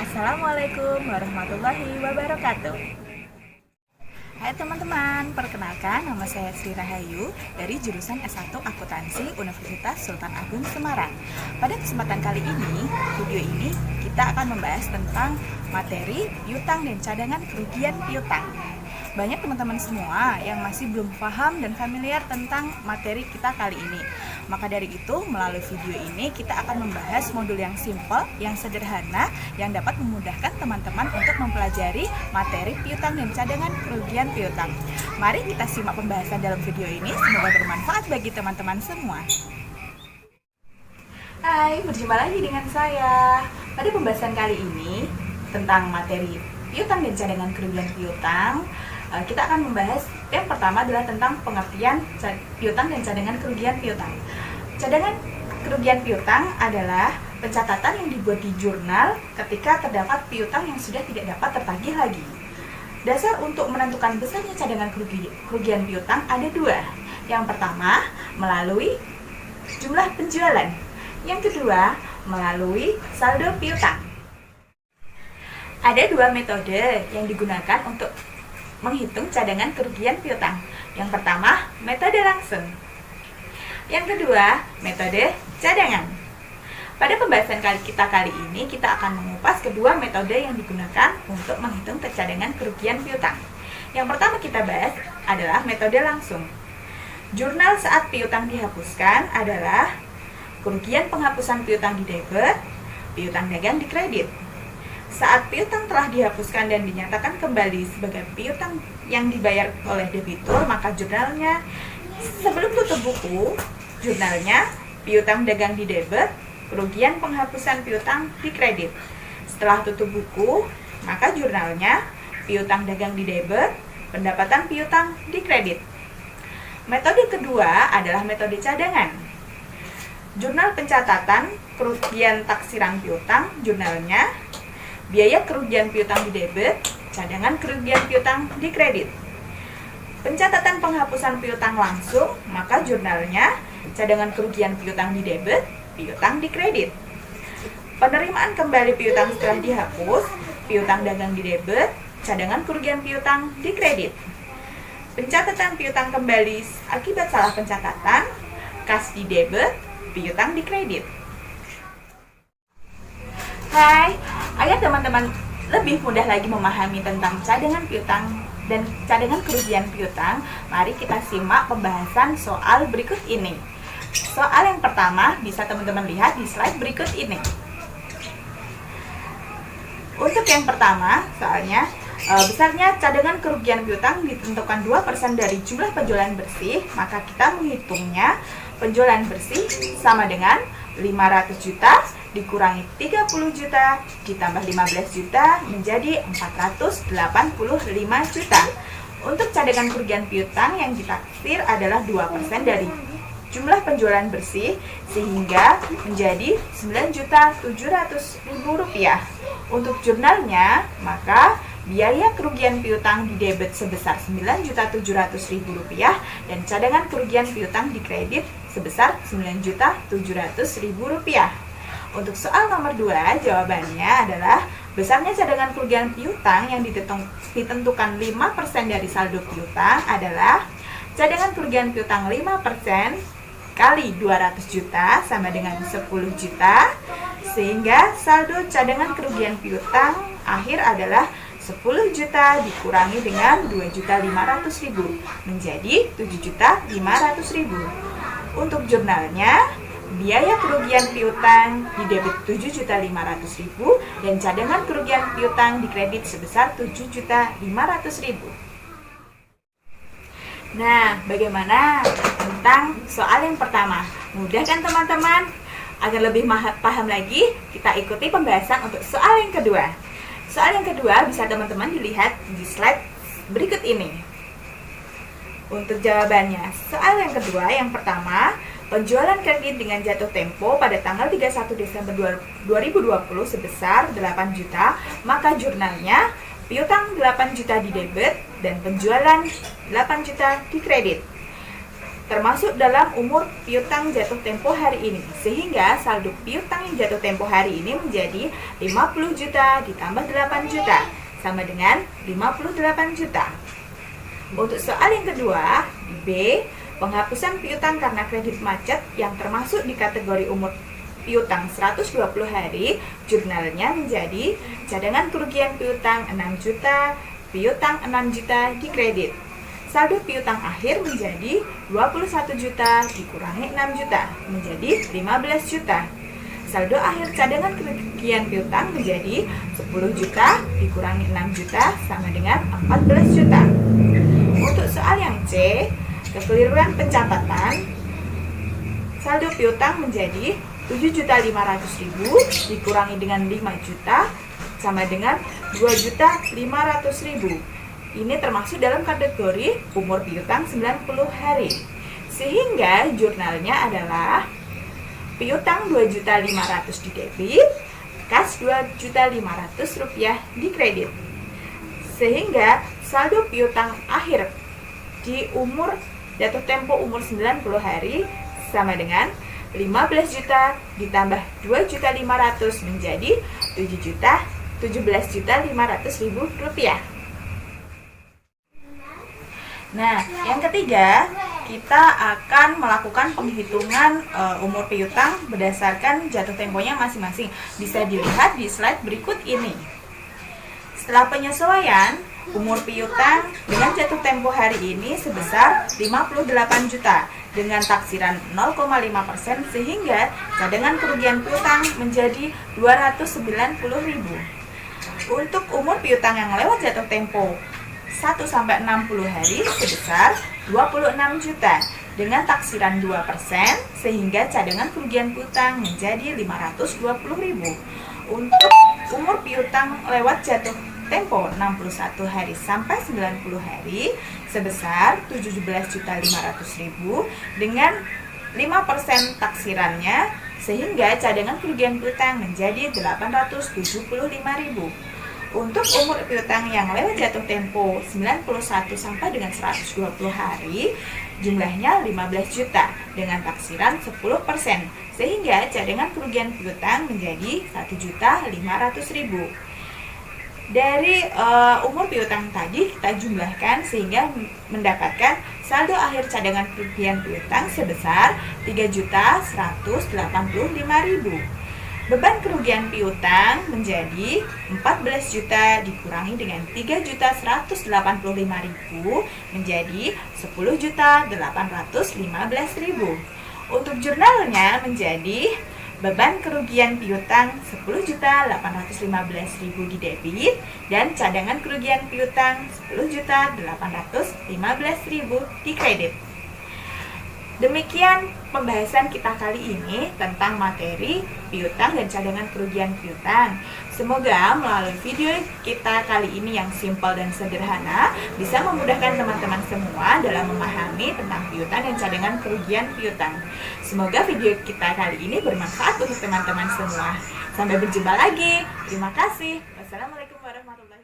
Assalamualaikum warahmatullahi wabarakatuh. Hai teman-teman, perkenalkan nama saya Sri Rahayu dari jurusan S1 Akuntansi Universitas Sultan Agung Semarang. Pada kesempatan kali ini, video ini kita akan membahas tentang materi piutang dan cadangan kerugian piutang. Banyak teman-teman semua yang masih belum paham dan familiar tentang materi kita kali ini. Maka dari itu, melalui video ini kita akan membahas modul yang simple, yang sederhana, yang dapat memudahkan teman-teman untuk mempelajari materi piutang dan cadangan kerugian piutang. Mari kita simak pembahasan dalam video ini, semoga bermanfaat bagi teman-teman semua. Hai, berjumpa lagi dengan saya. Pada pembahasan kali ini tentang materi piutang dan cadangan kerugian piutang, kita akan membahas yang pertama adalah tentang pengertian piutang dan cadangan kerugian piutang. Cadangan kerugian piutang adalah pencatatan yang dibuat di jurnal ketika terdapat piutang yang sudah tidak dapat tertagih lagi. Dasar untuk menentukan besarnya cadangan kerugian piutang ada dua. Yang pertama, melalui jumlah penjualan. Yang kedua, melalui saldo piutang. Ada dua metode yang digunakan untuk menghitung cadangan kerugian piutang. Yang pertama, metode langsung. Yang kedua, metode cadangan. Pada pembahasan kita kali ini, kita akan mengupas kedua metode yang digunakan untuk menghitung cadangan kerugian piutang. Yang pertama kita bahas adalah metode langsung. Jurnal saat piutang dihapuskan adalah kerugian penghapusan piutang di debit, piutang dagang di kredit. Saat piutang telah dihapuskan dan dinyatakan kembali sebagai piutang yang dibayar oleh debitur, maka jurnalnya sebelum tutup buku, jurnalnya piutang dagang di debit, kerugian penghapusan piutang di kredit. Setelah tutup buku, maka jurnalnya piutang dagang di debit, pendapatan piutang di kredit. Metode kedua adalah metode cadangan. Jurnal pencatatan kerugian taksiran piutang, jurnalnya biaya kerugian piutang di debit, cadangan kerugian piutang di kredit. Pencatatan penghapusan piutang langsung, maka jurnalnya cadangan kerugian piutang di debit, piutang di kredit. Penerimaan kembali piutang setelah dihapus, piutang dagang di debit, cadangan kerugian piutang di kredit. Pencatatan piutang kembali akibat salah pencatatan, kas di debit, piutang di kredit. Hai, agar teman-teman lebih mudah lagi memahami tentang cadangan piutang dan cadangan kerugian piutang, mari kita simak pembahasan soal berikut ini. Soal yang pertama bisa teman-teman lihat di slide berikut ini. Untuk yang pertama, soalnya besarnya cadangan kerugian piutang ditentukan 2% dari jumlah penjualan bersih, maka kita menghitungnya penjualan bersih sama dengan 500 juta dikurangi 30 juta ditambah 15 juta menjadi 485 juta. Untuk cadangan kerugian piutang yang ditaksir adalah 2% dari jumlah penjualan bersih sehingga menjadi 9.700.000 rupiah. Untuk jurnalnya, maka biaya kerugian piutang di debit sebesar 9.700.000 rupiah dan cadangan kerugian piutang di kredit sebesar 9.700.000 rupiah. Untuk soal nomor 2, jawabannya adalah besarnya cadangan kerugian piutang yang ditentukan 5% dari saldo piutang adalah cadangan kerugian piutang 5% kali 200 juta sama dengan 10 juta, sehingga saldo cadangan kerugian piutang akhir adalah 10 juta dikurangi dengan 2.500.000 menjadi 7.500.000. Untuk jurnalnya, biaya kerugian piutang di debit 7.500.000 dan cadangan kerugian piutang di kredit sebesar 7.500.000. Nah, bagaimana tentang soal yang pertama? Mudah kan teman-teman? Agar lebih paham lagi, kita ikuti pembahasan untuk soal yang kedua. Soal yang kedua bisa teman-teman dilihat di slide berikut ini. Untuk jawabannya, soal yang kedua, yang pertama, penjualan kredit dengan jatuh tempo pada tanggal 31 Desember 2020 sebesar 8 juta, maka jurnalnya piutang 8 juta di debit dan penjualan 8 juta di kredit. termasuk dalam umur piutang jatuh tempo hari ini. Sehingga saldo piutang yang jatuh tempo hari ini menjadi 50 juta ditambah 8 juta, sama dengan 58 juta. Untuk soal yang kedua, B, penghapusan piutang karena kredit macet yang termasuk di kategori umur piutang 120 hari, jurnalnya menjadi cadangan kerugian piutang 6 juta, piutang 6 juta dikredit. Saldo piutang akhir menjadi 21 juta dikurangi 6 juta, menjadi 15 juta. Saldo akhir cadangan kerugian piutang menjadi 10 juta dikurangi 6 juta sama dengan 14 juta. Untuk soal yang C, kekeliruan pencatatan, saldo piutang menjadi 7.500.000 dikurangi dengan 5 juta sama dengan 2.500.000. Ini termasuk dalam kategori umur piutang 90 hari. Sehingga jurnalnya adalah piutang 2.500.000 di debit, kas 2.500.000 rupiah di kredit. Sehingga saldo piutang akhir di umur jatuh tempo umur 90 hari sama dengan 15 juta ditambah 2.500.000 menjadi 17.500.000 rupiah. Nah, yang ketiga, kita akan melakukan penghitungan umur piutang berdasarkan jatuh temponya masing-masing. Bisa dilihat di slide berikut ini. Setelah penyesuaian, umur piutang dengan jatuh tempo hari ini sebesar 58 juta dengan taksiran 0,5% sehingga cadangan kerugian piutang menjadi 290.000. Untuk umur piutang yang lewat jatuh tempo 1-60 hari sebesar 26 juta dengan taksiran 2% sehingga cadangan kerugian piutang menjadi 520.000. Untuk umur piutang lewat jatuh tempo 61 hari sampai 90 hari sebesar 17.500.000 dengan 5% taksirannya sehingga cadangan kerugian piutang menjadi 875.000. Untuk umur piutang yang lewat jatuh tempo 91 sampai dengan 120 hari, jumlahnya 15 juta dengan taksiran 10%, sehingga cadangan kerugian piutang menjadi 1.500.000. Dari umur piutang tadi kita jumlahkan sehingga mendapatkan saldo akhir cadangan kerugian piutang sebesar 3.185.000. Beban kerugian piutang menjadi 14 juta dikurangi dengan 3.185.000 menjadi 10.815.000. Untuk jurnalnya menjadi beban kerugian piutang 10.815.000 di debit dan cadangan kerugian piutang 10.815.000 di kredit. Demikian pembahasan kita kali ini tentang materi piutang dan cadangan kerugian piutang. Semoga melalui video kita kali ini yang simpel dan sederhana bisa memudahkan teman-teman semua dalam memahami tentang piutang dan cadangan kerugian piutang. Semoga video kita kali ini bermanfaat untuk teman-teman semua. Sampai berjumpa lagi. Terima kasih. Wassalamualaikum warahmatullahi wabarakatuh.